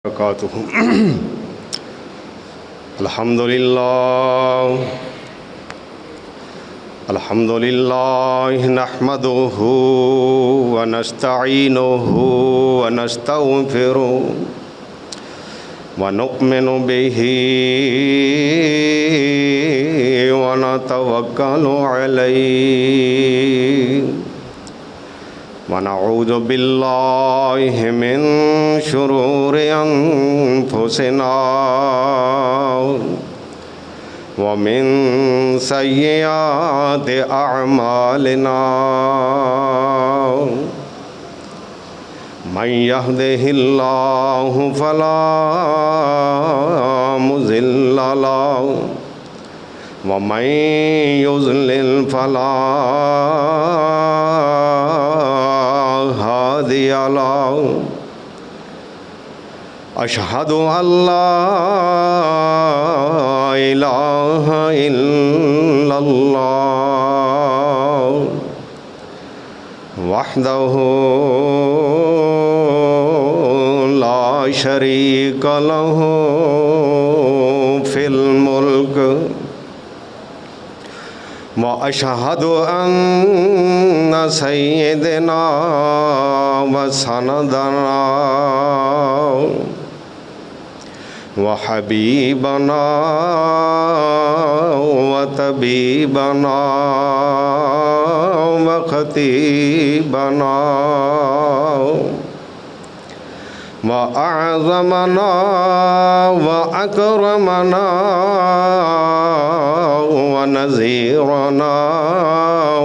वबरकातुहू। अल्हम्दुलिल्लाह नहमदुहू व नस्तईनुहु व नस्तगफिरुहु व नु'मिनु बिही व नतवक्कलु अलैहि व नऊज़ु बिल्लाहि मिन शुरूरि अनफुसिना व मिन सय्यिआति अअमालिना। मन यहदिहिल्लाहु फला मुज़िल्ल लहु व मन युज़लिल फला हादिय लहु। अशहदु अल्ला इलाहा इल्लल्लाह वहदहु ला शरीक लहु फिल मुल्क व अशहदु अन्ना सय्यदना व सनदना व हबीबना व तबीबना व खतीबना व अअज़मना व अकरमना व नज़ीरना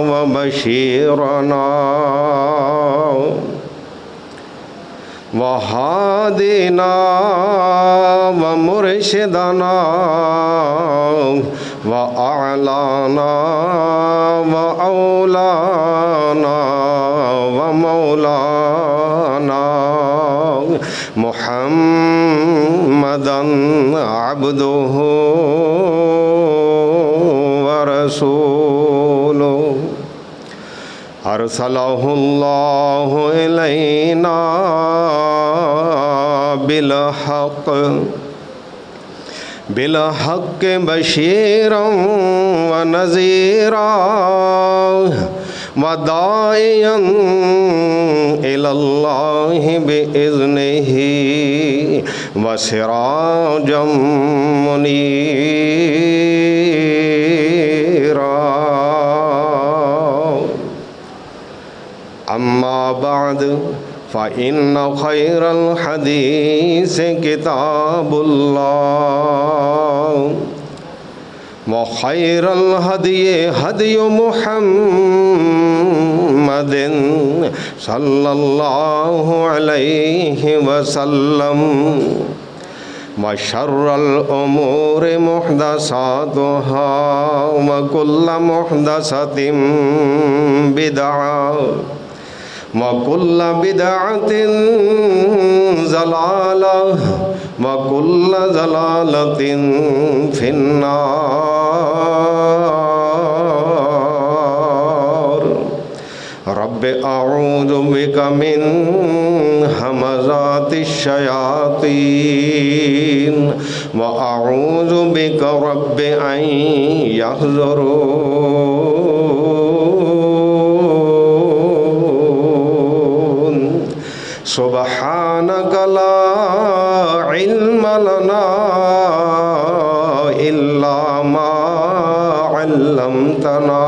व बशीरना व हादिना व मुर्शिदना व अअलाना व औलाना व मौलाना मुहम्मदन अब्दुहु व रसूलुहु अरसलहुल्लाहु इलैना बिलहक़ बशीरन व नज़ीरा व दाइयन इलल्लाहि बिइज़्निही व सिराजम मुनीरा। अम्मा बाद फ़इन्न खैरल हदीस किताबुल्लाह व खैरल हदी हदी मुहम्मदिन सल्लल्लाहु अलैहि वसल्लम व शर्रल उमूरि मुहदसातुहा व कुल्लु मुहदसतिन बिदअह व कुल्लु बिदअतिन ज़लालह व कुल्लु ज़लालतिन फिन्नार। रब्बि अऊज़ु बिका मिन हमज़ातिश शयातीन व अऊज़ु बिका रब्बि अन यहज़ुरून। सुब्हानक ला इल्म लना इल्ला मा अल्लमतना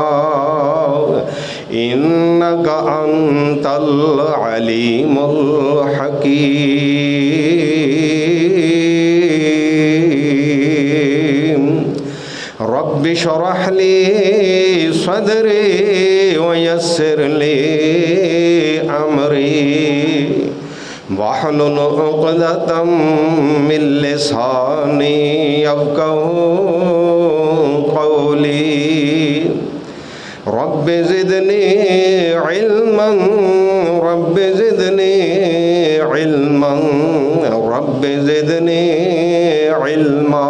इन्नका अंतल अलीमुल हकीम। रब्बि शरह ली सदरी व यस्सिर ली अमरी वहलुल उक़दतम मिन लिसानी यफ़क़हू क़ौली। Rabbi ज़िदनी इल्मन rabbi ज़िदनी इल्मन rabbi ज़िदनी इल्मा।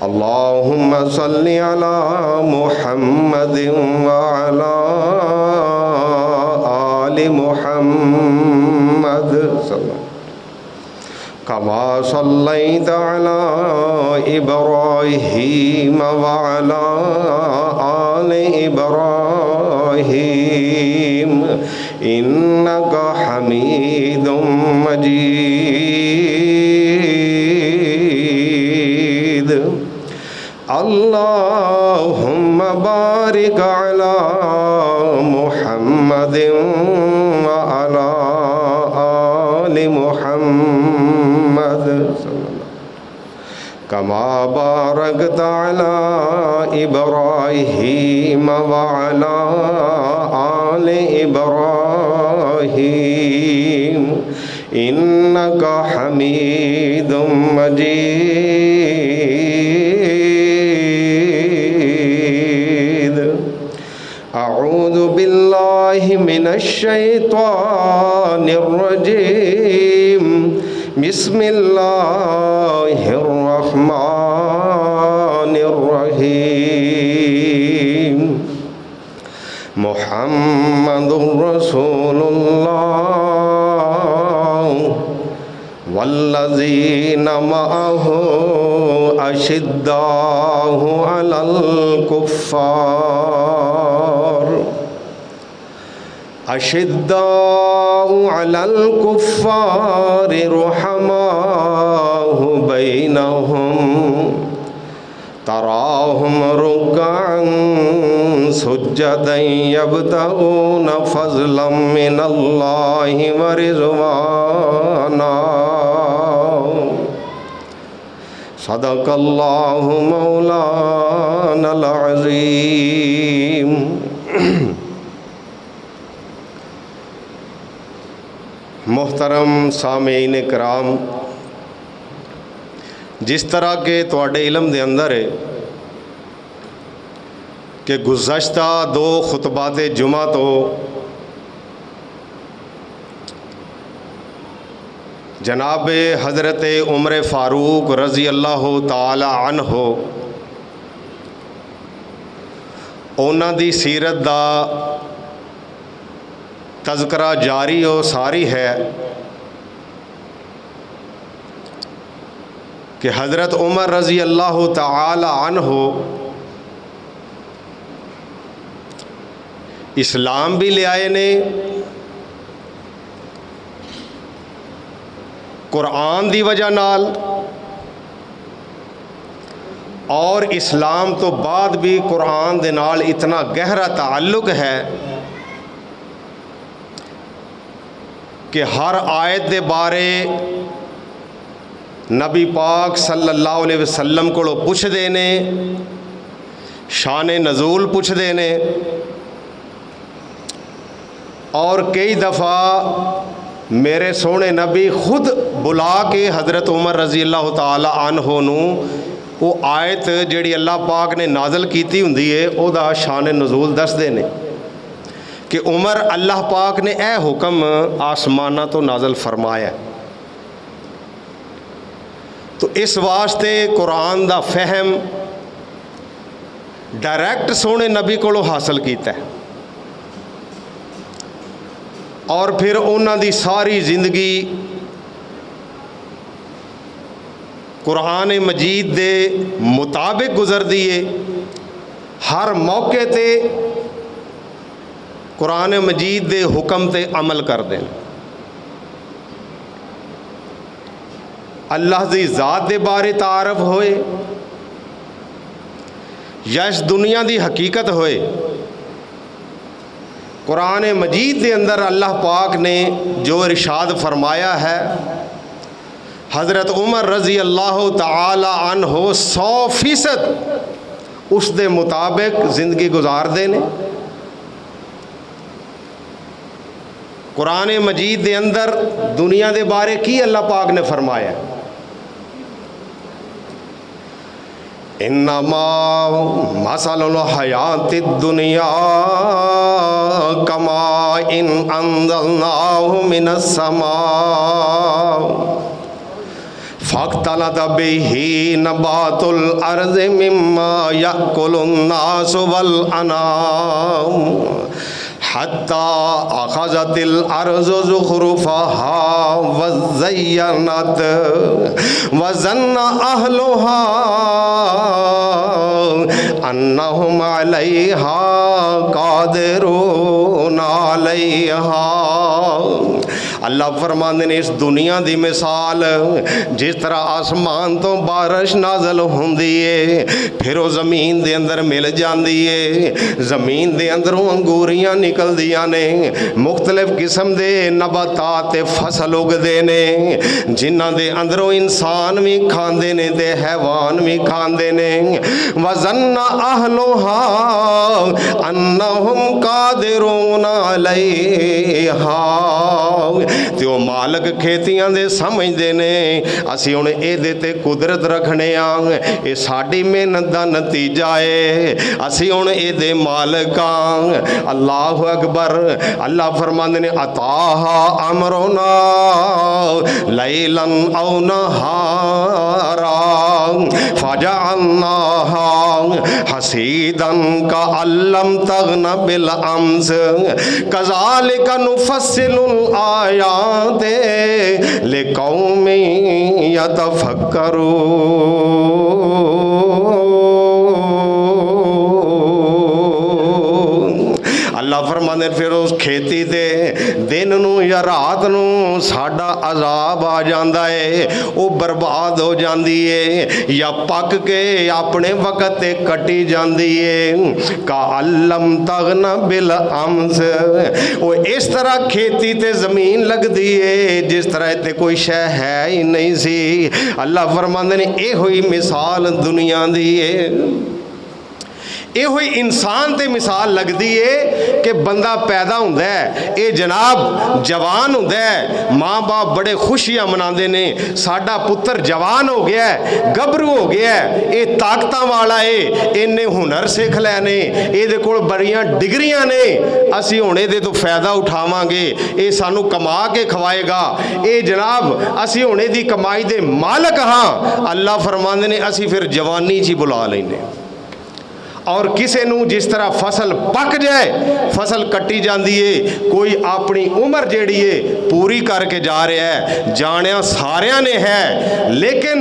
अल्लाहुम्मा सल्लि अला मुहम्मदिन व अला आलि मुहम्मद सल्लल्लाहु कमा सल्लैत अला इब्राहीम व अला आलि इब्राहीम इन्नका हमीदुम मजीद। अल्लाहुम्मा बारिक अला मुहम्मदिन व अला आलि मुहम्मद कमा बारकत अला इब्राहीम व अला आलि इब्राहीम इन्नका हमीदुम मजीद। अऊज़ु बिल्लाहि मिनश शैतानिर रजीम। बिस्मिल्लाहिर रहमानिर रहीम। मुहम्मदुर रसूलुल्लाह वल्लज़ीना मअहु अशिद्दाहु अलल कुफ़्फ़ार अलल कुफ़्फ़ार रुहमाहु बैनहुम तराहुम रुक्अन सुज्जदन यब्तगून फ़ज़लन मिनल्लाहि व रिज़वाना। सदक़ल्लाहु मौलानल अज़ीम। मोहतरम सामीन कराम, जिस तरह के तुहाडे इलम दे अंदर है कि गुज़श्ता दो खुतबात जुमा तो जनाब हज़रत उमर फ़ारूक रज़ी अल्लाह ताला अन्हो उन्हां दी सीरत दा तज़करा जारी और सारी है कि हज़रत उमर रज़ी अल्लाह ताला अन्हो इस्लाम भी ले आए ने, कुरान दी वजह नाल, और इस्लाम तो बाद भी कुरान दे नाल इतना गहरा ताल्लुक है कि हर आयत दे बारे नबी पाक सल्लल्लाहु अलैहि वसल्लम को पुछदे ने, शान नज़ूल पुछदे ने, और कई दफ़ा मेरे सोने नबी खुद बुला के हज़रत उमर रज़ी अल्लाह ताला अन्हो नूं वो आयत जिहड़ी अल्लाह पाक ने नाज़ल कीती हुंदी है ओदा शान नज़ूल दसदे ने कि उमर अल्लाह पाक ने यह हुक्म आसमाना तो नाज़ल फरमाया। तो इस वास्ते कुरान दा फहम डायरैक्ट सोने नबी कोलों हासिल कीता है और फिर उन्हां दी सारी जिंदगी कुरान मजीद दे मुताबिक गुजरदी है। हर मौके ते कुरान मजीद दे हुक्म ते अमल करदे ने। अल्लाह दी ज़ात दे बारे तारफ होए या इस दुनिया दी हकीकत होए, कुरान मजीद के अंदर अल्लाह पाक ने जो इरशाद फरमाया है, हज़रत उमर रज़ी अल्लाह ताला अन्हो 100% उस दे मुताबिक ज़िंदगी गुजारदे ने। कुरान मजीद के अंदर दुनिया के बारे की अल्लाह पाक ने फरमाया, इन्नमा मसलुल हयातिद दुनिया कमा इन अंज़लनाहु मिनस समा फख्तलत बिही नबातुल अर्ज़ि मिम्मा यअकुलुन नासु वल अनाम हत्ता अखज़तिल अर्ज़ु ज़ुख़रुफ़हा व ज़य्यनत व ज़न्ना अहलुहा अन्नहुम अलैहा क़ादिरून अलैहा। अल्लाह फरमांदे ने इस दुनिया की मिसाल जिस तरह आसमान तो बारिश नाजल होंदी है फिर वो ज़मीन के अंदर मिल जाती है, ज़मीन के अंदरों अंगूरियाँ निकलदियाँ ने, मुख्तलिफ किस्म के नबातात फसल उगते ने जिन्हां दे अंदरों इंसान भी खांदे ने ते हैवान भी खांदे ने। वज़न्ना अहलुहा अन्नहुम कादिरून अलैहा। ते वो मालक खेतियां दे समझते ने असी हुण इहदे ते कुदरत रखने आ, ये साडी मेहनत दा नतीजा है, असी हुण इहदे मालक आ। अल्लाह अकबर। अल्लाह फरमांदे ने अताहा अमरुना लैलन औ नहारा फजअलनाहा हसीदन का अल्लम तगन बिल अम्स कज़ालिका नुफस्सिलुल आयाते लिकौमी यतफक्करून। अल्लाह फरमांदे फिर उस खेती ते दिन नूं या रात नूं साडा अजाब आ जांदा है, वो बर्बाद हो जाती है या पक के अपने वक्त ते कटी जाती है। का अल्लम तगना बिल अम्स। वो इस तरह खेती ते ज़मीन लगती है जिस तरह ते कोई शय है ही नहीं सी। अल्लाह फरमांदे ने इहो ही मिसाल दुनिया दी है। यो इंसान ते मिसाल लगती है कि बंदा पैदा होंदा है, ये जनाब जवान होंदा है, माँ बाप बड़े खुशियां मनाते ने साडा पुत्र जवान हो गया है, गभरू हो गया है, ये ताकत वाला है, इन्हें हुनर सीख लैने, ये कोल बड़ियां डिग्रियां ने, असी हुण इहदे तो फायदा उठावांगे, ये सानू कमा के खवाएगा, ये जनाब असी हुण इहदी कमाई दे मालक हाँ। अल्लाह फरमांदे ने असी फिर जवानी च ही बुला लैंदे। और किसी नूं जिस तरह फसल पक जाए फसल कट्टी जाती है, कोई अपनी उम्र जिहड़ी है पूरी करके जा रहा है, जानिया सारिया ने है, लेकिन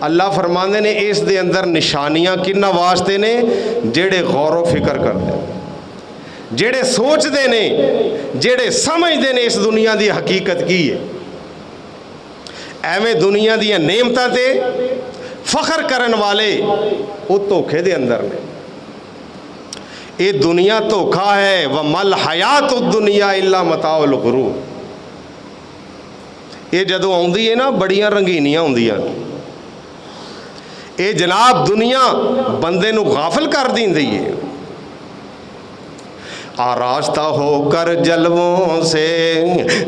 अल्लाह फरमांदे ने इस दे अंदर निशानियां किन्ना वास्ते ने जेड़े गौर फिक्र करते, जेड़े सोचते ने, जेड़े समझते ने इस दुनिया की हकीकत की है। एवें दुनिया दी नेमतां ते फखर करन वाले वो धोखे दे अंदर ने। ये दुनिया धोखा है। व मल हयात दुनिया इल्ला मताउल गुरूर। ये जदों आउंदी है ना बड़ियां रंगीनियां होंदियां, ये जनाब दुनिया बंदे नूं गाफिल कर दींदी है। आरास्ता होकर जलवों से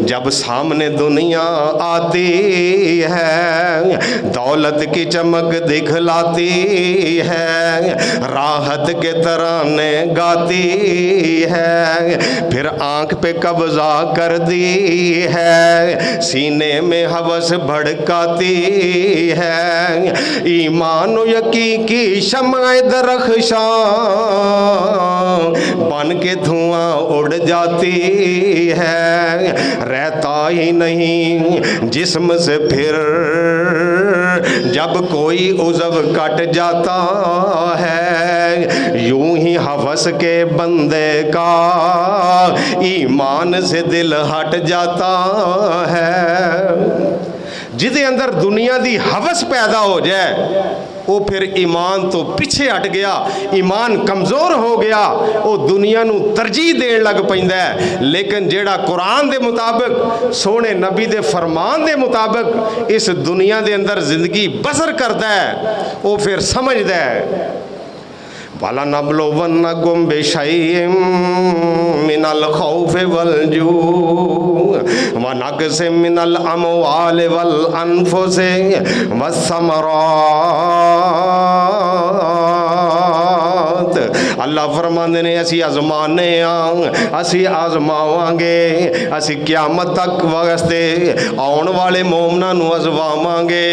जब सामने दुनिया आती है, दौलत की चमक दिखलाती है, राहत के तराने गाती है, फिर आंख पे कब्जा करती है, सीने में हवस भड़काती है, ईमान यकीन की शम्अ दरख्शां बन के धुआं उड़ जाती है, रहता ही नहीं जिस्म से फिर जब कोई उज़व कट जाता है, यूं ही हवस के बंदे का ईमान से दिल हट जाता है। जिदे अंदर दुनिया की हवस पैदा हो जाए वो फिर ईमान तो पीछे हट गया, ईमान कमज़ोर हो गया, वो दुनिया नू तरजीह देन लग पैंदा है। लेकिन जेड़ा कुरान के मुताबिक सोने नबी के फरमान के मुताबिक इस दुनिया के अंदर जिंदगी बसर करता है वो फिर समझदा है। वाला नबलुवन्नकुम बिशैइन मिनल खौफि वल जू व नक़्सिम मिनल अमवालि वल अनफुसि वस्समरात। अल्लाह फरमांदे ने असी आजमाने असी आजमावांगे, असी क़यामत तक वास्ते आने वाले मोमना नू आजमावांगे।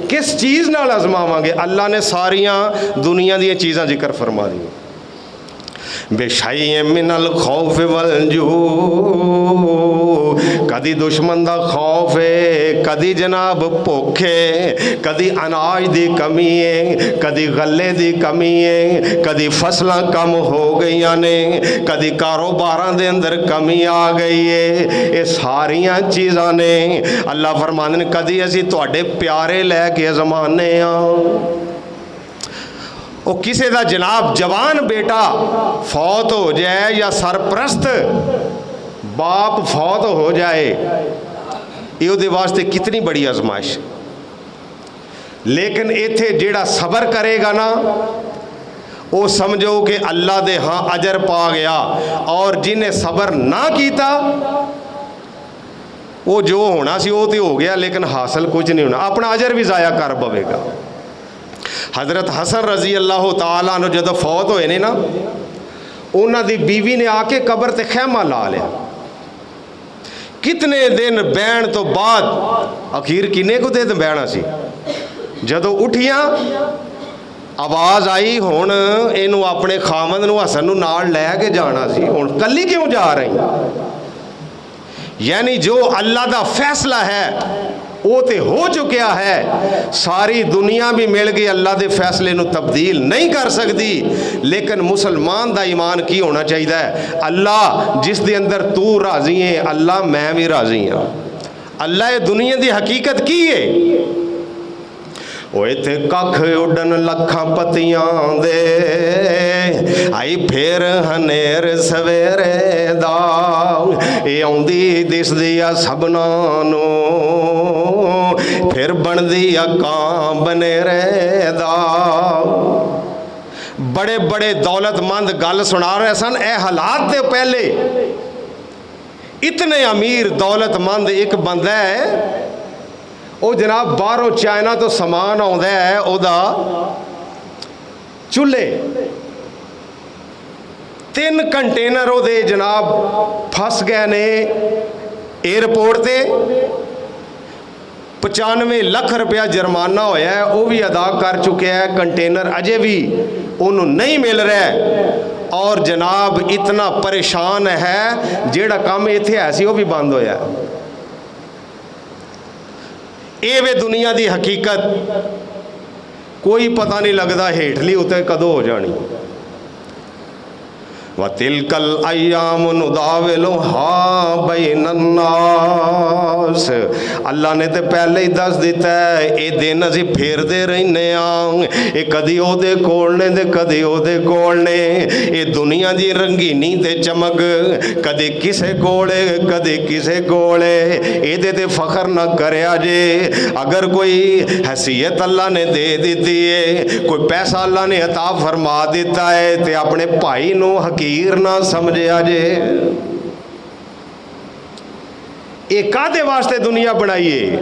किस चीज़ नाल आजमावांगे? अल्लाह ने सारियां दुनिया दी चीज़ां जिक्र फरमा दी। बेशई मिनल खौफ वल जू, कदी दुश्मन का खौफ है, कदी जनाब भुख है, कदी अनाज की कमी है, कदी गले की कमी है, कदी फसलां कम हो गई ने, कदी कारोबारां दे अंदर कमी आ गई है। ये सारियां चीज़ां ने अल्लाह फरमांदे ने कदी असीं तुहाडे प्यारे लैके ज़माने वो किसी का जनाब जवान बेटा फौत हो जाए या सरप्रस्त बाप फौत हो जाए, ये उहदे वास्ते कितनी बड़ी आजमाइश। लेकिन इत्थे जेड़ा सबर करेगा ना वो समझो कि अल्लाह दे हाँ अजर पा गया, और जिन्हें सबर ना किया वो जो होना सी वो तो हो गया, लेकिन हासिल कुछ नहीं होना, अपना अजर भी ज़ाया कर पवेगा। हज़रत हसन रजी अल्लाह तआला अन्हु जदों फौत होए ने ना, उन्हां दी बीवी ने आके कबर ते खैमा ला लिया। कितने दिन बहन तो बाद अखीर किन्ने को दिन बहना सी, जदों उठियां आवाज़ आई हुण इनू अपने खामद नू हसन नू नाल लैके जाना सी, हुण कल्ली क्यों जा रही। यानी जो अल्लाह का फैसला है वो तो हो चुका है, सारी दुनिया भी मिल गई अल्लाह के फैसले को तब्दील नहीं कर सकती। लेकिन मुसलमान का ईमान की होना चाहिए, अल्लाह जिस दे अंदर तू राजी है अल्लाह मैं भी राजी हाँ। अल्लाह ये दुनिया की हकीकत की है, वो इत्थे कख उडन लखां पत्तियां दे आई फिर हनेर सवेरे दा, ये आउंदी दिसदी आ सबना नूं फिर बनदी आ कां बनेरे दा। बड़े बड़े दौलतमंद गल सुना रहे सन, ए हालात दे पहले इतने अमीर दौलतमंद एक बंदा है, वो जनाब बाहरों चाइना तो समान आउंदा है, उहदा चूल्हे 3 कंटेनर उहदे जनाब फस गए ने एयरपोर्ट ते, 95 लाख रुपया जुर्माना होया है, वो भी अदा कर चुके हैं, कंटेनर अजे भी उन्होंने नहीं मिल रहा है, और जनाब इतना परेशान है, जेड़ा काम इत्थे है सी वो भी बंद होया। ये वे दुनिया की हकीकत, कोई पता नहीं लगता हेठली उते कदों हो जानी। व तिलकल अय्याम नुदाविलुहा बैनन नास, अल्लाह ने तो पहले ही दस दिता है ये दिन असी फेरते रहने ये कदी ओहदे कोल ने ते कदी ओहदे कोल ने। ये दुनिया की रंगीनी ते चमक कदी किसे कोल कदी किसे कोल, ये ते फखर न करया जे। अगर कोई हैसियत अल्लाह ने दे दी है, कोई पैसा अल्लाह ने अता फरमा दिता है, तो अपने भाई नूं हकीर ना समझिया जे। ये कादे वास्ते दुनिया बनाइए,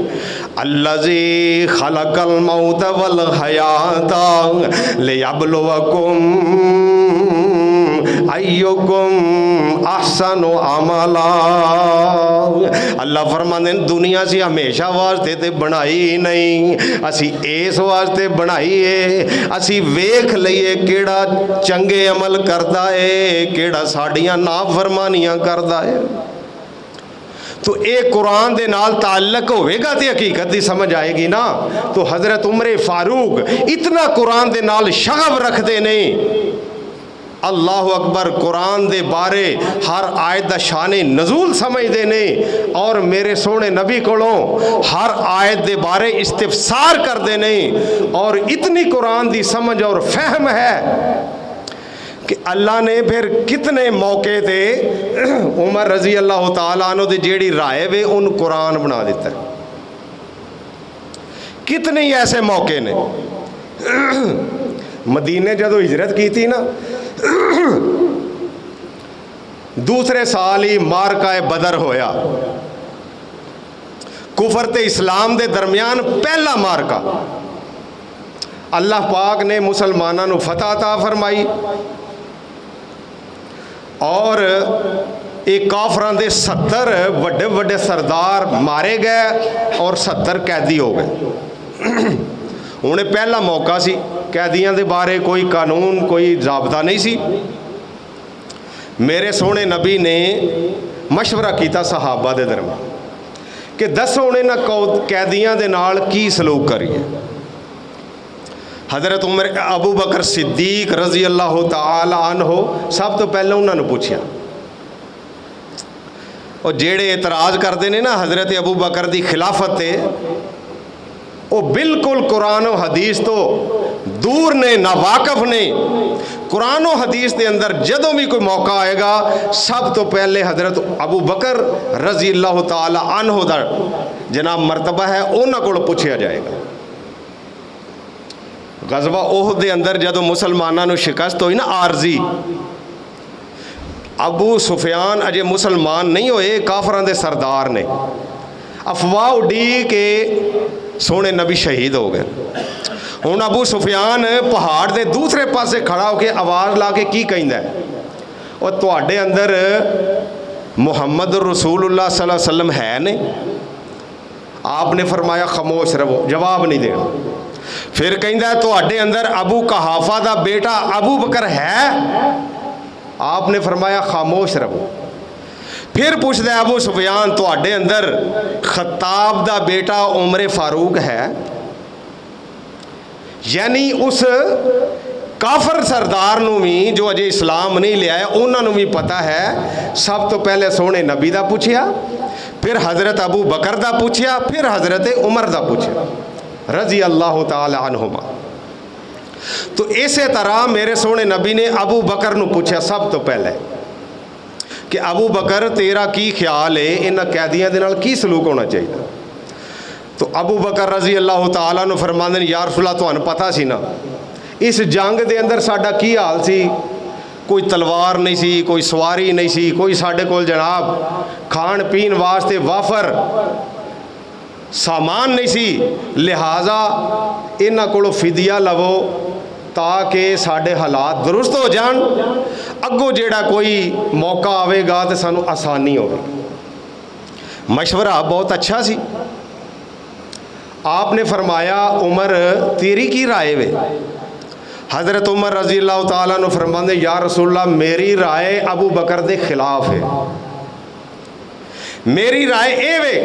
अल्लज़ी खलकल मौत वल हयाता लियब्लुवकुम अय्युकुम अहसनु अमला। अल्लाह फरमाते हैं दुनिया से हमेशा वास्ते ते बनाई नहीं, असी इस वास्ते बनाई है असी वेख लईए केड़ा चंगे अमल करता है, केड़ा साड़ियां नाफरमानियां करता है। तो ये कुरान दे नाल ताल्लुक होवेगा तो हकीकत की समझ आएगी ना। तो हज़रत उमर फारूक इतना कुरान दे नाल शगफ रखते नहीं, अल्लाह अकबर, कुरान दे बारे हर आयत दा शाने नजूल समझते नहीं, और मेरे सोने नबी कोलों हर आयत दे बारे इस्तिफसार करते नहीं। और इतनी कुरान दी समझ और फहम है कि अल्लाह ने फिर कितने मौके ते उमर रजी अल्लाह तआला अन्हु दी जेड़ी राय वे उन कुरान बना दिता। कितने ही ऐसे मौके ने। मदीने जदों हिजरत की थी ना, दूसरे साल ही मारका बदर होया, कुफर ते इस्लाम दे दरमियान पहला मारका। अल्लाह पाक ने मुसलमानों को फतह अता फरमाई, और एक काफरां दे 70 वड्डे वड्डे सरदार मारे गए और 70 कैदी हो गए। उन्हें पहला मौका सी, कैदियों के बारे कोई कानून कोई जाबता नहीं सी। मेरे सोहने नबी ने मशवरा किया सहाबा के दरम्यान कि दसो हुण इन्हां कैदियां दे नाल की सलूक करिए। हज़रत उमर अबू बकर सिद्दीक रज़ी अल्लाह तआला अन्हो सब तो पहले उन्होंने पूछा। और जेड़े इतराज़ करते हैं ना हज़रत अबू बकर की खिलाफत ते, वो बिल्कुल कुरान और हदीस तो दूर ने, नावाकफ ने। कुरान और हदीस के अंदर जदों भी कोई मौका आएगा सब तो पहले हज़रत अबू बकर रज़ी अल्लाह तआला अन्हो दा जनाब मरतबा है उन्हां कोलों पूछा जाएगा। गज़वा ओहद दे अंदर जदों मुसलमानों नूं शिकस्त हुई ना आरजी, अबू सुफियान अजे मुसलमान नहीं होए, काफरां दे सरदार ने, अफवाह उड़ी के सोने नबी शहीद हो गए। हुण अबू सुफियान पहाड़ के दूसरे पासे खड़ा होकर आवाज़ ला के की कहंदा है, और तुहाडे अंदर मुहम्मद रसूलुल्लाह सल्लल्लाहु अलैहि वसल्लम है ने? आपने फरमाया खामोश रहो, जवाब नहीं देना। फिर कहंदा है तुहाडे अंदर अबू कहाफा दा बेटा अबू बकर है? आपने फरमाया खामोश रहो। फिर पूछता है अबू सुफियान तुहाडे अंदर खत्ताब दा बेटा उमर फारूक है? यानी उस काफर सरदार नूं भी जो अजे इस्लाम नहीं लिया है उन्होंने भी पता है। सब तो पहले सोहने नबी दा पूछया, फिर हज़रत अबू बकर दा पूछया, फिर हज़रत उमर दा पूछया रज़ी अल्लाह तआला अन्हुमा। तो इस तरह मेरे सोहने नबी ने अबू बकर नूं पूछया सब तो पहले कि अबू बकर तेरा की ख्याल है, इन्हां कैदियां दे नाल की सलूक होना चाहिए? तो अबू बकर रज़ी अल्लाह तआला अन्हु फरमांदे ने, या रसूल अल्लाह तुहानूं पता सी ना इस जंग दे अंदर साडा की हाल सी? कोई तलवार नहीं सी, कोई सवारी नहीं सी, कोई साडे कोल जनाब खाण पीण वास्ते वाफर सामान नहीं सी। लिहाजा इन्हां कोलों फिदिया लवो ताकि साडे हालात दुरुस्त हो जान, अगों जेड़ा कोई मौका आवेगा तो सानू आसानी होगी। मशवरा बहुत अच्छा सी। आपने फरमाया उमर तेरी की राय वे? हज़रत उमर रज़ी अल्लाह तआला अन्हु फरमांदे, या रसूलल्लाह मेरी राय अबू बकर दे खिलाफ है। मेरी राय ए वे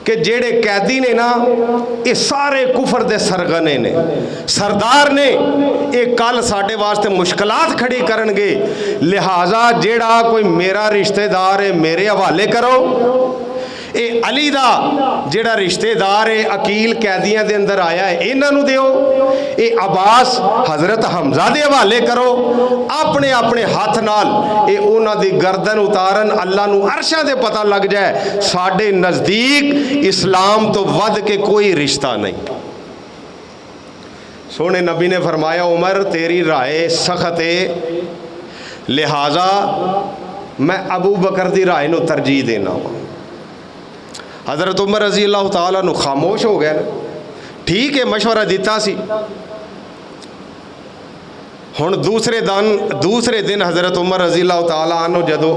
कि जेड़े कैदी ने ना ये सारे कुफर दे सरगने ने, सरदार ने, ये कल साढ़े वास्ते मुश्किलात खड़ी करनगे। लिहाजा जेड़ा कोई मेरा रिश्तेदार है मेरे हवाले करो। ये अली दा जेड़ा रिश्तेदार है अकील कैदियां दे अंदर आया है इन्हों दियो। ये अब्बास हज़रत हमजा दे हवाले करो। अपने अपने हाथ नाल ये उन्हां दी गर्दन उतारन, अल्लाह नूं अरशां दे पता लग जाए साडे नज़दीक इस्लाम तो वध के कोई रिश्ता नहीं। सोने नबी ने फरमाया उमर तेरी राय सख्त है, लिहाजा मैं अबू बकर दी राय नूं तरजीह देना वा। हज़रत उमर रज़ी अल्लाह तआला अन्हु खामोश हो गए। ठीक है मशवरा दिता सी। हुण दूसरे दिन हज़रत उमर रज़ी अल्लाह तआला अन्हु जदों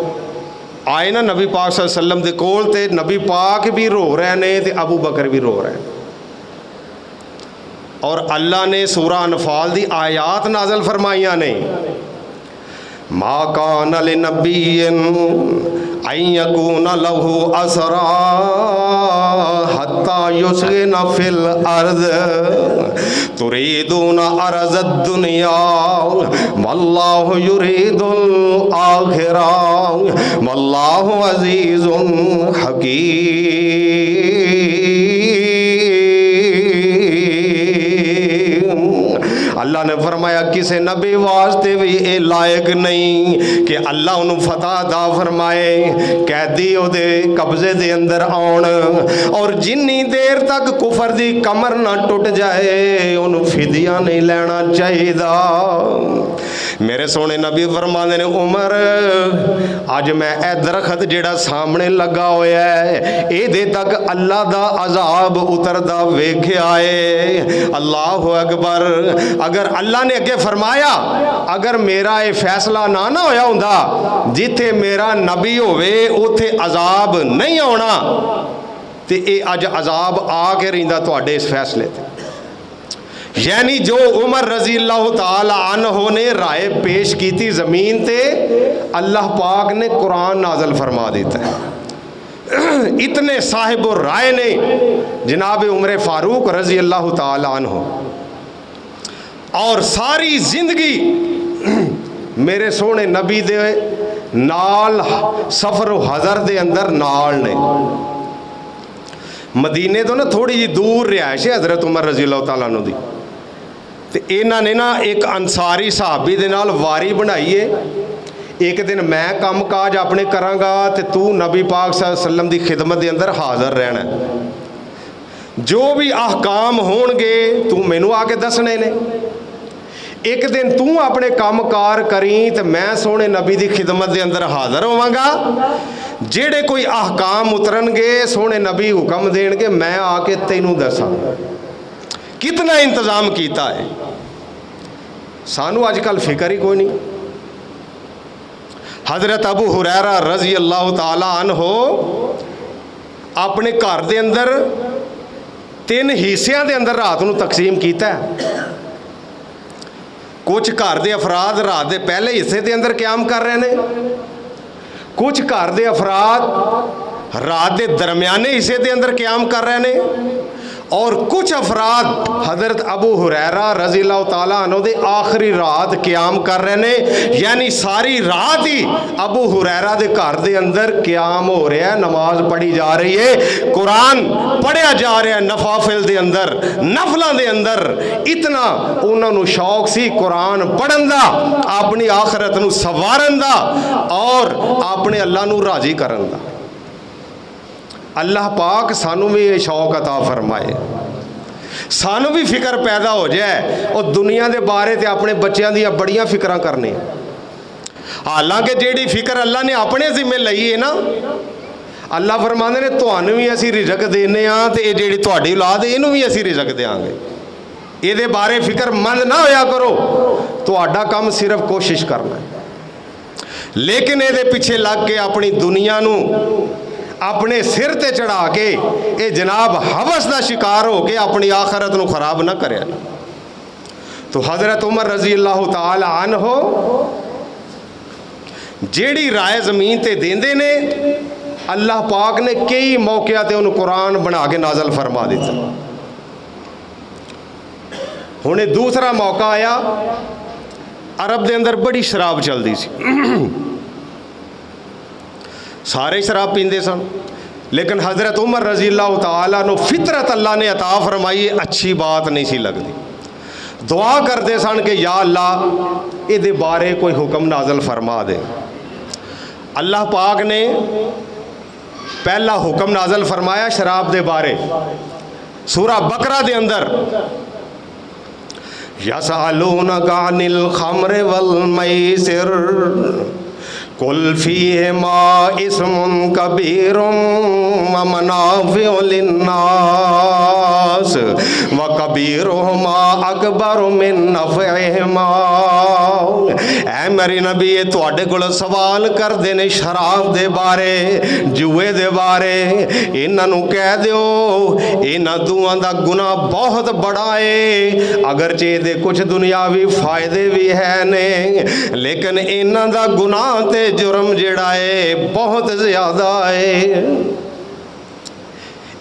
आए ना नबी पाक सल्लल्लाहु अलैहि वसल्लम दे कोल, ते नबी पाक भी रो रहे ने ते अबू बकर भी रो रहे हैं। और अल्लाह ने सूरा अनफाल दी आयात नाज़िल फरमाइयां ने, मा कान लिनबिय्यिन अन यकून लहू असरा हत्ता युस्गिना फिल अर्द तुरीदून अरज़द दुनिया वल्लाहु युरीदुल आखिरा वल्लाहु अज़ीज़ुन हकीम। अल्लाह ने फरमाया किसी नबी वास्ते भी ये लायक नहीं कि अल्लाह उन्होंने फतह दा फरमाए, कैदी उहदे कब्जे दे अंदर आउण, और जिन्नी देर तक कुफर दी कमर ना टुट जाए उन्होंने फिदिया नहीं लेना चाहिए। मेरे सोने नबी फरमाते ने उमर अज मैं ए दरखत जेड़ा सामने लगा होया है ये तक अल्लाह दा अजाब उतरदा वेख्या है। अल्लाह अकबर। अगर अल्लाह ने अगे फरमाया अगर मेरा ये फैसला ना होया हुंदा जिथे मेरा नबी होवे उथे अजाब नहीं आना, तो ये अज अजाब आ के रहिंदा तुहाडे इस फैसले ते। यानी जो उमर रजी अल्लाह तआला अन्हो ने राय पेश की थी ज़मीन ते, अल्लाह पाक ने कुरान नाज़िल फरमा देता है। इतने साहिब राय ने जनाब उमर फ़ारूक रजी अल्लाह तआला अन्हो, और सारी जिंदगी मेरे सोने नबी दे नाल सफ़र हज़र दे अंदर नाल ने। मदीने तो ना थोड़ी जी दूर रिहायश है हज़रत उमर रजी अल्लाह तआला अन्हु दी, ते इन्हां ने ना एक अंसारी सहाबी दे नाल वारी बनाई है, एक दिन मैं काम काज अपने करांगा ते तू नबी पाक सल्लल्लाहु अलैहि वसल्लम दी खिदमत दे अंदर हाज़र रहना, जो भी अहकाम होणगे तू मैनू आके दसने ने। एक दिन तू अपने काम कार करी तो मैं सोने नबी की खिदमत के अंदर हाज़र होवांगा, जेड़े कोई अहकाम उतरनगे सोने नबी हुक्म देणगे मैं आके तेनू दसा। कितना इंतज़ाम किया है, सानू अजकल फिक्र ही कोई नहीं। हज़रत अबू हुरैरा रज़ी अल्लाह तआला अन्हो अपने घर के अंदर 3 हिस्सों के अंदर रात को तकसीम किया है। कुछ घर के अफराद रात के पहले हिस्से के अंदर क्याम कर रहे हैं, कुछ घर के अफराद रात के दरम्याने हिस्से के अंदर क्याम कर रहे हैं, और कुछ अफराद हज़रत अबू हुरैरा रज़ी अल्लाह तआला अन्हु दे आखिरी रात क्याम कर रहे हैं। यानी सारी रात ही अबू हुरैरा दे घर दे अंदर क्याम हो रहा है, नमाज पढ़ी जा रही है, कुरान पढ़िया जा रहा है, नफाफिल दे अंदर नफलों दे अंदर। इतना उन्होंने शौक सी कुरान पढ़न दा, अपनी आखिरत नू सवारन दा और अपने अल्लाह नू राजी करन दा। अल्लाह पाक सानू भी ये शौक अता फरमाए, सानू भी फिक्र पैदा हो जाए और दुनिया के बारे ते अपने बच्चों दी बड़ियां फिक्र करने। हालांकि जेड़ी फिक्र अल्लाह ने अपने जिम्मे लई है ना, अल्लाह फरमाते ने तुहानू भी असी रिजक देने आ, ते जेड़ी तुहाडी औलाद है इनू भी असी रिजक देंगे, ये बारे फिक्रमंद ना होया करो, तुहाडा काम सिर्फ कोशिश करना है। लेकिन ये पिछे लग के अपनी दुनिया नू अपने सिर ते चढ़ा के ये जनाब हवस का शिकार हो के अपनी आखिरत को खराब ना करे। तो हज़रत उमर रज़ी अल्लाह तआला अन्हो जेड़ी राय ज़मीन ते देंदे ने, अल्लाह पाक ने कई मौक़िਆਂ ते उन्हें कुरान बना के नाज़िल फरमा दिता। हुणे दूसरा मौका आया, अरब के अंदर बड़ी शराब चलती सी, सारे शराब पींदे सन, लेकिन हज़रत उमर रज़ी अल्लाह तआला नु फितरत अल्लाह ने अता फरमाई, अच्छी बात नहीं सी लगती। दुआ करते सन कि या अल्लाह ये बारे कोई हुक्म नाज़िल फरमा दे। अल्लाह पाक ने पहला हुक्म नाज़िल फरमाया शराब के बारे, सूरा बकरा के अंदर, यसअलूनका अनिल खम्र वल मैसिर कुल फीहिमा इस्मुन कबीरुम व मनाफिउ लिन्नास व कबीरुहुमा अकबरु मिन नफ़इहिमा। ऐ मेरे नबी ये तुहाडे कोल सवाल करदे ने शराब दे बारे, जुए दे बारे, इन्हां नूं कह दिओ इन्हां दुआं दा गुनाह बहुत बड़ा है, अगरचे इहदे कुछ दुनियावी फायदे भी है ने, लेकिन इन्हां दा गुनाह ते जुर्म जिहड़ा है बहुत ज़्यादा है।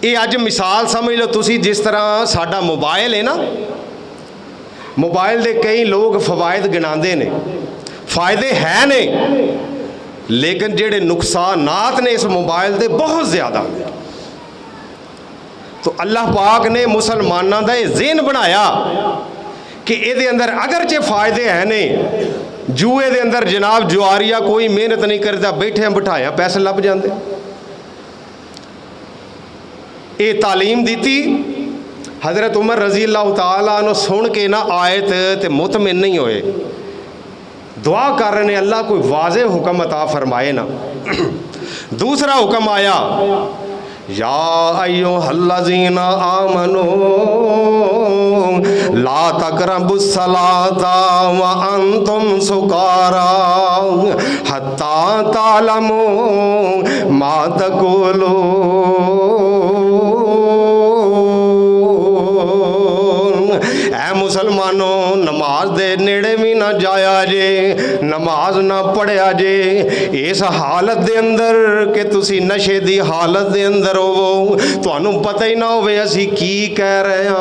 ये अज मिसाल समझ लो तुसी, जिस तरह साडा मोबाइल है ना, मोबाइल के कई लोग फवायद गिनाते ने, फायदे है ने, लेकिन जेड़े नुकसानात ने इस मोबाइल के बहुत ज़्यादा। तो अल्लाह पाक ने मुसलमानों का यह ज़हन बनाया कि ये अंदर अगरचे फायदे हैं ने, जुए दे अंदर जनाब जुआरिया कोई मेहनत नहीं करता, बैठे बिठाया पैसे लभ जाते। ये तालीम दी हज़रत उमर रज़ी अल्लाह तआला अन्हु सुन के ना आयत ते मुतमिन नहीं होए, दुआ कर रहे हैं अल्लाह कोई वाज़े हुक्म अता फरमाए ना। दूसरा हुक्म आया, या अय्युहल्लज़ीना आमनू ला तक़रबुस्सलाता व अंतुम सुकारा हत्ता तालमू मा तक़ूलून। नमाज ना पढ़िया जे इस हालत दे अंदर कि तुसी नशे दी हालत दे अंदर होवो, तुहानू पता ही ना होवे असी की कह रहे हैं।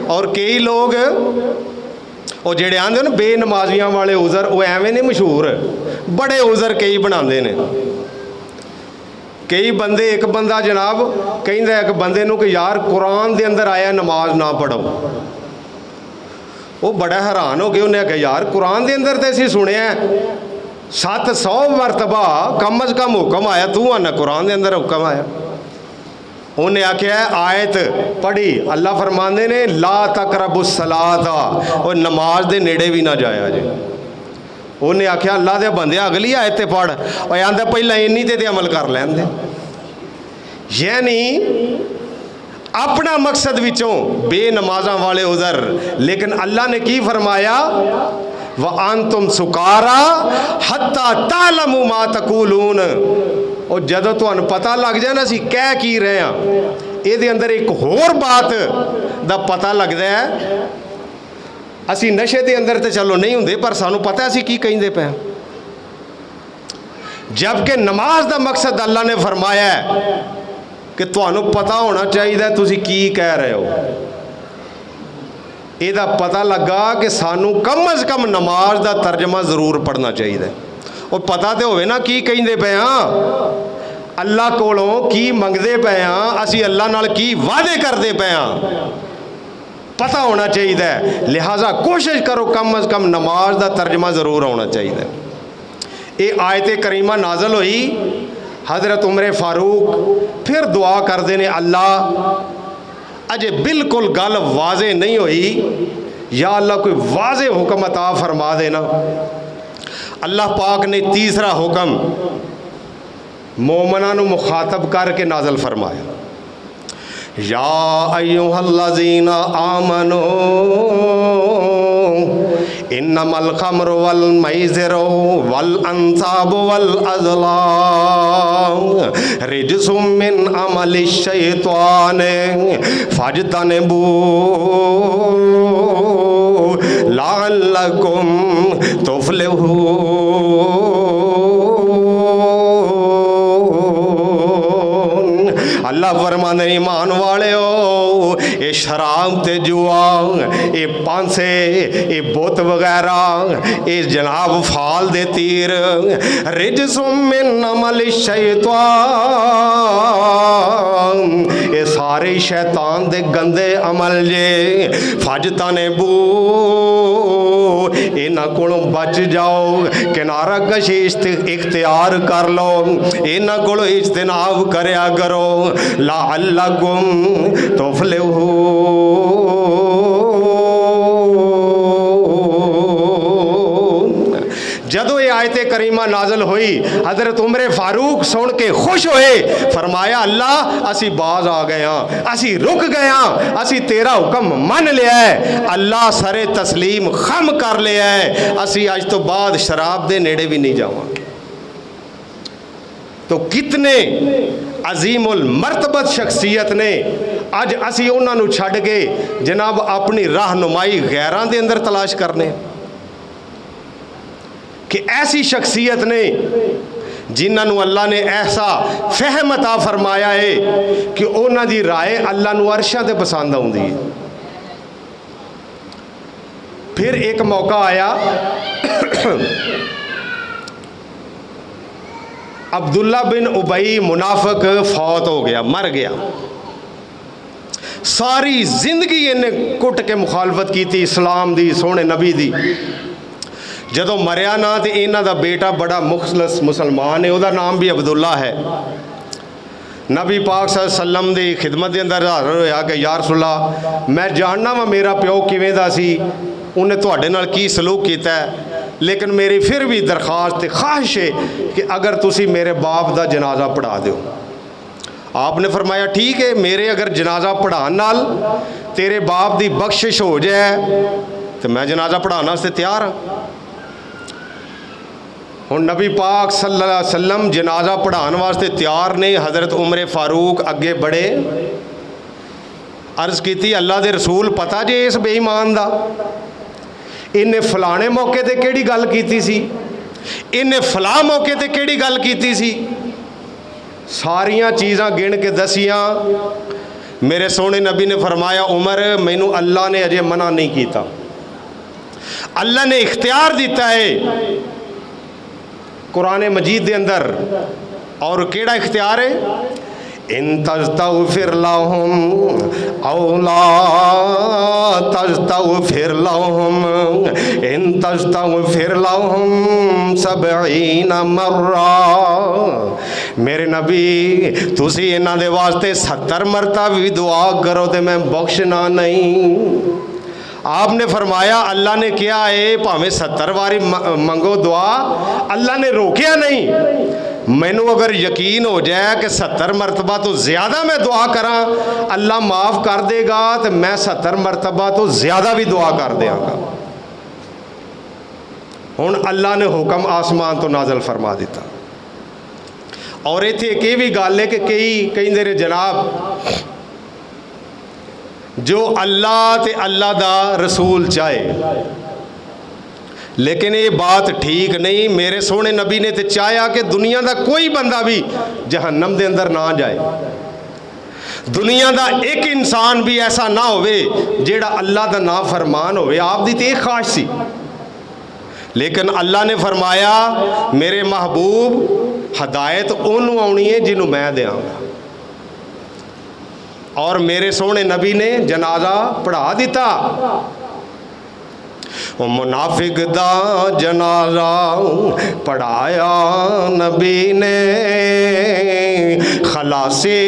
और कई लोग वो जेड़े आंदे ना बेनमाजियां वाले उज़र, वो एवें नहीं मशहूर, बड़े उज़र कई बनाते हैं। कई बंदे, एक बंदा जनाब कहता एक बंदे नूं कि यार कुरान दे अंदर आया नमाज ना पढ़ो। वो बड़ा हैरान हो गया, उन्हें आख्या यार कुरान दे अंदर तो असीं सुनिया 700 मरतबा कम अज़ कम हुक्म आया, तू आना कुरान दे अंदर हुक्म आया। उन्हें आख्या आयत पढ़ी, अल्लाह फरमांदे ने ला तकरबुस सलात, और नमाज दे नेड़े भी ना जाया जे। उन्हें आख्या अल्लाह दे बंदे अगली आयत पढ़, और आंदा पहला इन्नी ते अमल कर लैंदे। यानी अपना मकसद विचों बेनमाज़ां वाले उज़र, लेकिन अल्लाह ने की फरमाया व अंतुम सुकारा हत्ता तालमू मा तकूलून। और जदों तुहानू पता लग जाए ना असीं कह की रहे हैं, ये अंदर एक होर बात दा पता लगता है। असी नशे के अंदर तो चलो नहीं होंगे, पर सानू पता है असी की कहिंदे पे। जबकि नमाज का मकसद अल्लाह ने फरमाया है कि तुहानू पता होना चाहिए तुसी की कह रहे हो। ਇਹਦਾ पता लगा कि सानू कम अज़ कम नमाज का तर्जमा जरूर पढ़ना चाहिए। और पता तो होवे ना की कहिंदे पे हाँ, अल्लाह कोलों की मंगते पे हाँ, असी अल्लाह नाल की वादे करते पे हाँ, पता होना चाहिए। लिहाजा कोशिश करो कम अज़ कम नमाज का तर्जमा ज़रूर होना चाहिए। ये आयत करीमा नाजल हुई, हज़रत उमर फारूक फिर दुआ करते हैं अल्लाह अजे बिल्कुल गल वाजे नहीं हुई, या अल्लाह कोई वाजे हुक्म अता फरमा देना। अल्लाह पाक ने तीसरा हुक्म मोमना नू मुखातब करके नाजल फरमाया, या अय्युहल्लज़ीना आमनू इन्नमल खम्रु वल मैसिरु वल अंसाबु वल अज़लाम रिजसुम मिन अमलिश शैतान फज्तनिबू लअल्लकुम तुफलिहून। अल्लाह फरमाने ईमान वाले हो, ये शराब ते जुआ, ये पांसे, ये बुत वगैरह, ये जनाब फाल दे तीर, रिजसुम मिन अमलि शैतान, ये सारे शैतान दे गंदे अमल जे। फज्तनिबू, इन्हां कोलों बच जाओ, किनारा कशी इख्तियार कर लो, इन्हां कोलों इज्तनाब करया करो। लअल्लकुम तुफलिहून। जदों ये आयत करीमा नाजल हुई, हज़रत उमर फारूक सुन के खुश हुए, फरमाया अल्लाह असी बाज आ गए हाँ, असी रुक गए हाँ, असी तेरा हुक्म मन लिया है, अल्लाह सरे तस्लीम खम कर लिया है, असी अज तो बाद शराब दे नेड़े भी नहीं जावांगे। तो कितने अजीमुल मर्तबत शख्सियत ने अज असी उन्होंने छड़ के जनाब अपनी रहनुमाई गैरां दे अंदर तलाश करने, कि ऐसी शख्सियत ने जिन्होंने अल्लाह ने ऐसा फहम अता फरमाया है कि उन्हों की राय अल्लाह नूं अर्शां ते पसंद आउंदी है। फिर एक मौका आया अब्दुल्ला बिन उबई मुनाफिक फौत हो गया, मर गया। सारी जिंदगी इन्हें कुट के मुखालफत की थी इस्लाम दी, सोने नबी दी। जदों मरिया ना तो इन्हां दा बेटा बड़ा मुखलस मुसलमान है, उसका नाम भी अब्दुल्ला है। नबी पाक सल्लल्लाहु अलैहि वसल्लम दी खिदमत के अंदर हाज़र होया कि या रसूलल्लाह, मैं जानना वा मेरा प्यो किवें दा सी, उन्हें तुहाडे नाल की सलूक कीता है, लेकिन मेरी फिर भी दरखास्त ख्वाहिश है कि अगर तुसी मेरे बाप का जनाजा पढ़ा दो। आपने फरमाया ठीक है, मेरे अगर जनाजा पढ़ाने नाल तेरे बाप की बख्शिश हो जाए तो मैं जनाजा पढ़ाने वास्ते तैयार हाँ। हुण नबी पाक सल्लल्लाहु अलैहि वसल्लम जनाजा पढ़ाने वास्ते तैयार ने। हज़रत उमर फारूक अगे बढ़े, अर्ज़ की अल्लाह के रसूल पता जे इस बेईमान दा, इन्हें फलाने मौके ते केड़ी गल कीती सी, इन्हें फलां मौके ते केड़ी गल कीती सी, सारियां चीज़ां गिन के दसियां। मेरे सोने नबी ने फरमाया उमर मैनू अल्लाह ने अजे मना नहीं किया, अल्लाह ने इख्तियार दिता है कुरान मजीद के अंदर। और केड़ा इख्तियार है, इन तस्तग़फिर लहुम औ ला तस्तग़फिर लहुम इन तस्तग़फिर लहुम सबईना मर्रा। मेरे नबी तुसी इन्हां दे वास्ते 70 मरतबा भी दुआ करो तो मैं बख्शना नहीं। आपने फरमाया अल्लाह ने किया है भावें 70 बारी मंगो दुआ, अल्लाह ने रोकिया नहीं। मैनू अगर यकीन हो जाए कि 70 मरतबा तो ज़्यादा मैं दुआ करा अल्लाह माफ़ कर देगा, तो मैं 70 मरतबा तो ज़्यादा भी दुआ कर देंगा। हुण अल्लाह ने हुक्म आसमान तो नाजल फरमा दिता। और इत्थे एक ये भी गल है कि कई कहंदे ने जनाब जो अल्लाह ते अल्लाह दा रसूल चाहे, लेकिन ये बात ठीक नहीं। मेरे सोने नबी ने तो चाहा कि दुनिया का कोई बंदा भी जहन्नम दे अंदर ना जाए, दुनिया का एक इंसान भी ऐसा ना होवे जेड़ा अल्लाह का ना फरमान होवे। आप दी ते ख्वाहिश सी, लेकिन अल्लाह ने फरमाया मेरे महबूब हदायत उन्होंने आनी है जिन्हों मैं देंगा। और मेरे सोने नबी ने जनाजा पढ़ा दिता। वो मुनाफिक दा जनाजा पढ़ाया नबी ने, खलासी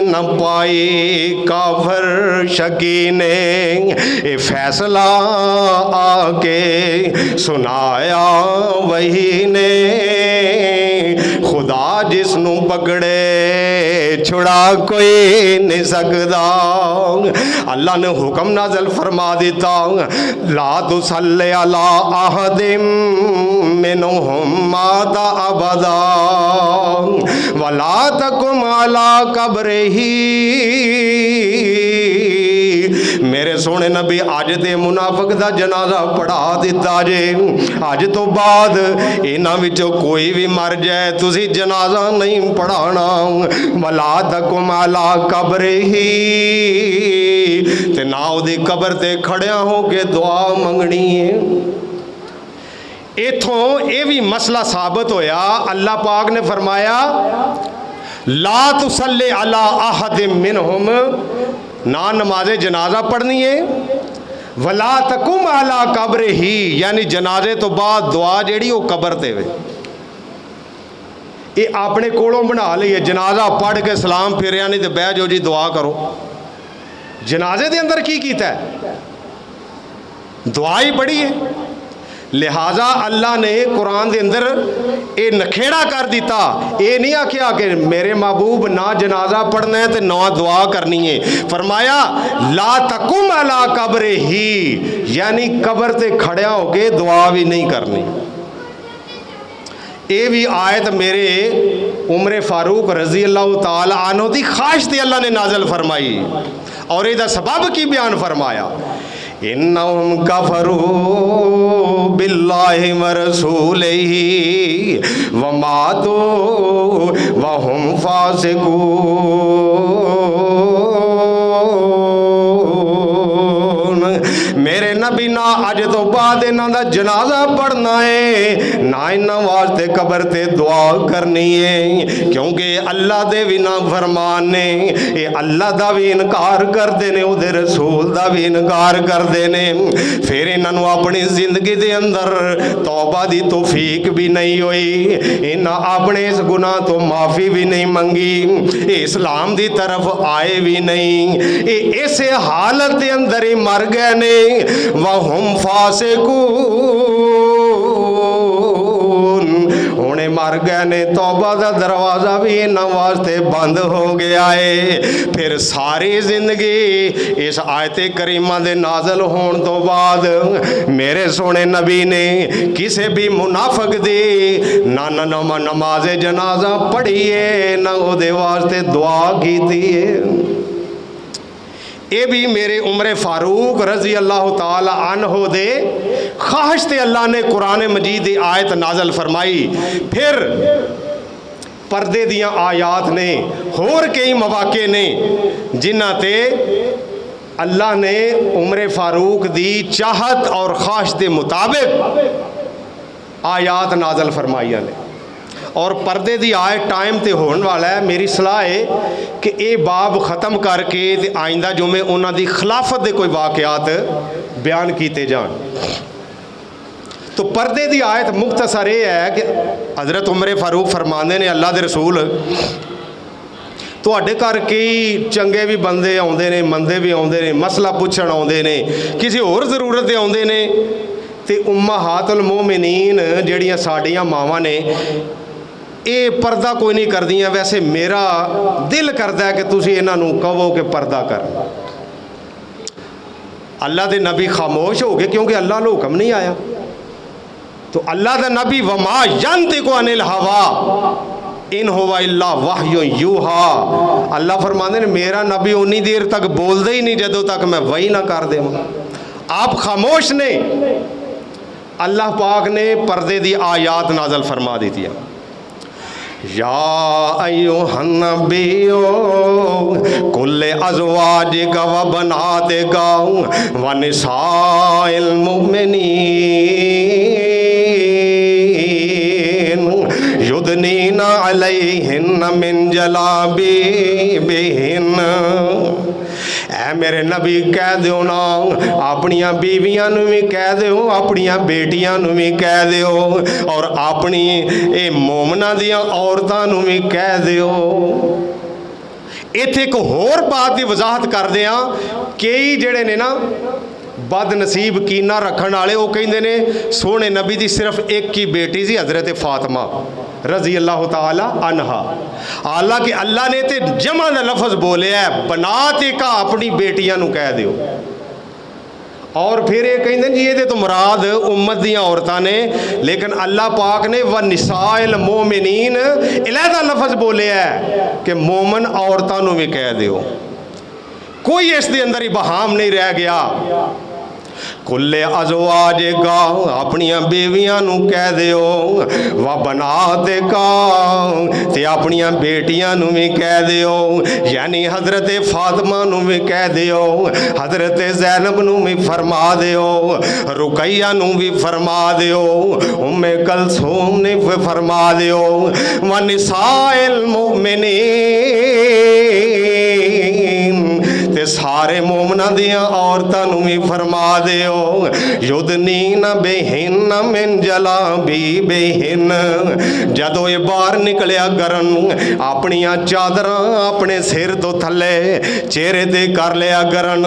न पाई काफर शकी ने। ये फैसला आके सुनाया वही ने, खुदा जिसनू पकड़े छुड़ा कोई नहीं सकता। अल्लाह ने हुक्म नाज़िल फरमा दिता ला तुसल्ली अला अहदिम मिनहुम माता अबदा वला तकुम अला कब्रिही। मेरे सोने नबी अज दे मुनाफिक दा जनाजा पढ़ा दिता जे। अज तो बाद इन्हां विचों कोई भी मर जाए तुसी जनाजा नहीं पढ़ाना। वला तकुम अला कब्रिही, ते ना उहदी कबर ते खड़िया हो के दुआ मंगनी है। इथों ये भी मसला साबित होया। अल्लाह पाक ने फरमाया ला तुसल्ली अला अहदिम मिनहुम, ना नमाज जनाजा पढ़नी है। वला तकुम अला कब्र ही, यानी जनाजे तो बाद दुआ जेड़ी वो कबर ते वे। ये अपने कोलों बना ली है, जनाजा पढ़ के सलाम फेरिया नहीं तो बह जाओ जी दुआ करो। जनाजे के अंदर की कीता है? दुआ ही पढ़ी है। लिहाजा अल्लाह ने कुरान के अंदर ये नखेड़ा कर दिता। ये नहीं आख्या कि मेरे महबूब ना जनाजा पढ़ना है तो ना दुआ करनी है। फरमाया ला तकुम अला कब्र ही, यानी कब्र ते खड़िया होके दुआ भी नहीं करनी। ये भी आयत मेरे उमर फारूक रजी अल्लाह ताला अन्हु दी ख्वाहिश थी अल्लाह ने नाजल फरमाई। और इसका सबब की बयान फरमाया इन्नहुम कफरू बिल्लाहि व रसूलिही व मातू व हुम फासिकून। मेरे नबी ना अज तो बाद इन्हां दा जनाजा पढ़ना है, ना इन्हां वास्ते कबर ते दुआ करनी है, क्योंकि अल्लाह दे भी ना फरमान ने। ये अल्लाह दा भी इनकार करते ने, उहदे रसूल दा भी इनकार करते ने। फिर इन्हों अपनी जिंदगी के अंदर तौबा दी तौफीक भी नहीं हुई, इन्हां अपने इस गुनाह तो माफ़ी भी नहीं मंगी, इस्लाम की तरफ आए भी नहीं। ये इस हालत के अंदर ही मर गए ने। वहुम फासिकून, हुणे मर गए ने। तौबा का दरवाज़ा भी इन्हां वास्ते बंद हो गया है। फिर सारी जिंदगी इस आयते करीमा दे नाजल होने तो बाद मेरे सोने नबी ने किसी भी मुनाफिक दी ना नमाज जनाजा पढ़ी है, ना उहदे वास्ते दुआ की है। ये भी मेरे उमर फारूक रजी अल्लाह ताला अन्हो दे ख्वाहिश ते अल्लाह ने कुरान मजीद दी आयत नाजल फरमाई। फिर पर्दे दियां आयात ने, होर कई मौके ने जिन्हां ते अल्लाह ने उमर फारूक दी चाहत और ख्वाहिश के मुताबिक आयात नाजल फरमाइया ने। और पर्दे की आयत टाइम तो होने वाला है। मेरी सलाह है कि ये बाब ख़त्म करके ते आइंदा जुमे उन्होंने खिलाफत के कोई वाक़यात बयान किए जान। तो पर्दे की आयत मुख्तसर ये है कि हज़रत उमर फारूक फरमाते ने अल्लाह के रसूल तुहाडे घर कई चंगे भी बंदे आउंदे ने, मंदे भी आउंदे ने, मसला पुछण आउंदे ने, किसी होर ज़रूरत दे आउंदे ने। ते उम्महातुल मोमिनीन जिहड़ियां साडियां मावां ने ये पर्दा कोई नहीं करदियां। वैसे मेरा दिल करदा है कि तुसीं इन्हां नूं कहो कि पर्दा कर। अल्लाह दे नबी खामोश हो गए क्योंकि अल्लाह दा हुक्म नहीं आया। तो अल्लाह दा नबी वमा यंतिकु अनिल हवा इन हुवा इल्ला वहयु यूहा। अल्लाह फरमाते हैं मेरा नबी उन्नी देर तक बोलता ही नहीं जदों तक मैं वही ना कर देवां। आप खामोश ने। अल्लाह पाक ने पर्दे दी आयात नाजल फरमा दी थी। या अय्युहन नबियो कुल्ले अज़वाजिका व बनातिका व निसाइल मुमिनीन युदनीना अलैहिन्ना मिन जलाबिबिहिन। ऐ मेरे नबी कह दो ना अपनिया बीवियां भी कह दो, अपनिया बेटियां भी कह दो और अपनी ये मोमना दियां औरतों भी कह दो। इत्थे एक होर बात की वजाहत करदे आ। कई जिहड़े ने ना बदनसीब कीना रखने वाले वो कहते हैं सोहने नबी की सिर्फ एक ही बेटी सी हज़रत फातिमा रजी अल्लाह ताला अनहा। हालांकि अल्लाह ने तो जमा का लफज बोलिया है बनाते का अपनी बेटियां नूं कह दो। और फिर ये कहते जी ये तो मुराद उम्मत दियां औरतां ने, लेकिन अल्लाह पाक ने व निसाइल मोमिनीन इलादा लफज बोलिया है कि मोमन औरतां नूं भी कह दो। कोई इस दे अंदर इबहाम नहीं रह गया। कुल्ले अज़वाजिका अपनिया बेवियां नूं कह दो व बनातिका ते अपनिया बेटियां नूं भी कह दो। यानी हज़रत फातिमा नूं भी कह दो, हज़रत ज़ैनब नूं भी फरमा दो, रुकैया नूं भी फरमा दो, उम्मे कलसूम ने भी फरमा दो व निसाइल मुमिनीन ते सारे मोमना दियां औरतां नूं भी फरमा दो युदनीना बेहिन मिन जलाबिबिहिन। जदों ये बाहर निकलिया करन अपनिया चादरां अपने सिर तो थले चेहरे ते कर लिया करन।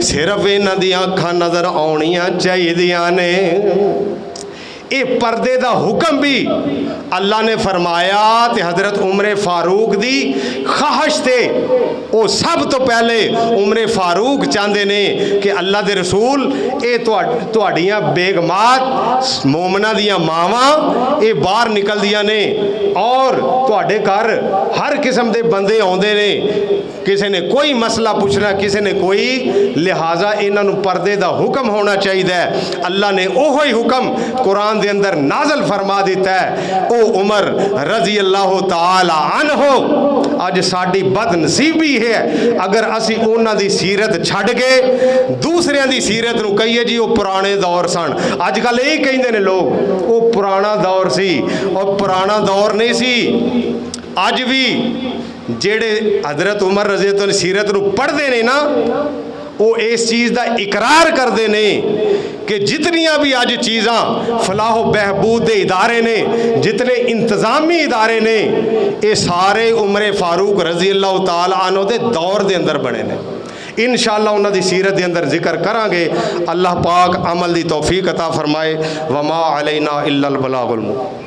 सिर्फ इन्हां दियां अखां नज़र आउणियां चाहिदियां ने। ये पर्दे का हुक्म भी अल्लाह ने फरमाया तो हज़रत उमर फारूक दी ख्वाहिश थे। वो सब तो पहले उमर फारूक चाहते ने कि अल्लाह के रसूल ये तुहाड़ियां बेगमात मोमना दियां मावां ये बाहर निकलदियां ने और तुहाडे घर हर किस्म के बंदे आउंदे ने। किसी ने कोई मसला पूछना, किसी ने कोई, लिहाजा इन्हों पर्दे का हुक्म होना चाहिए। अल्लाह ने ओहो ही हुक्म कुरान के अंदर नाजल फरमा दिता है। ओ उमर रजी अल्लाह ताला अन्हो अज साडी बदनसीबी है अगर असी उन्हां दी सीरत छड्ड के दूसरियां दी सीरत नूं कहिए जी वो पुराने दौर सन। अजकल यही कहते हैं लोग वो पुराना दौर सी, और पुराना दौर नहीं सी। अज भी जेड़े हज़रत उमर रज़ी अल्लाह सीरत नूं पढ़ते ने ना वो इस चीज़ का इकरार करते ने कि जितनियां भी अज चीज़ां फलाह बहबूद के इदारे ने, जितने इंतजामी इदारे ने, ये सारे उमर फारूक रज़ी अल्लाह ताला अन्हु दे दौर के अंदर बने ने। इंशाअल्लाह उन्हां दी सीरत के अंदर जिक्र करांगे। अल्लाह पाक अमल दी तौफीक अता फरमाए। वमा अलैना इल्लल बलागुल मुबीन।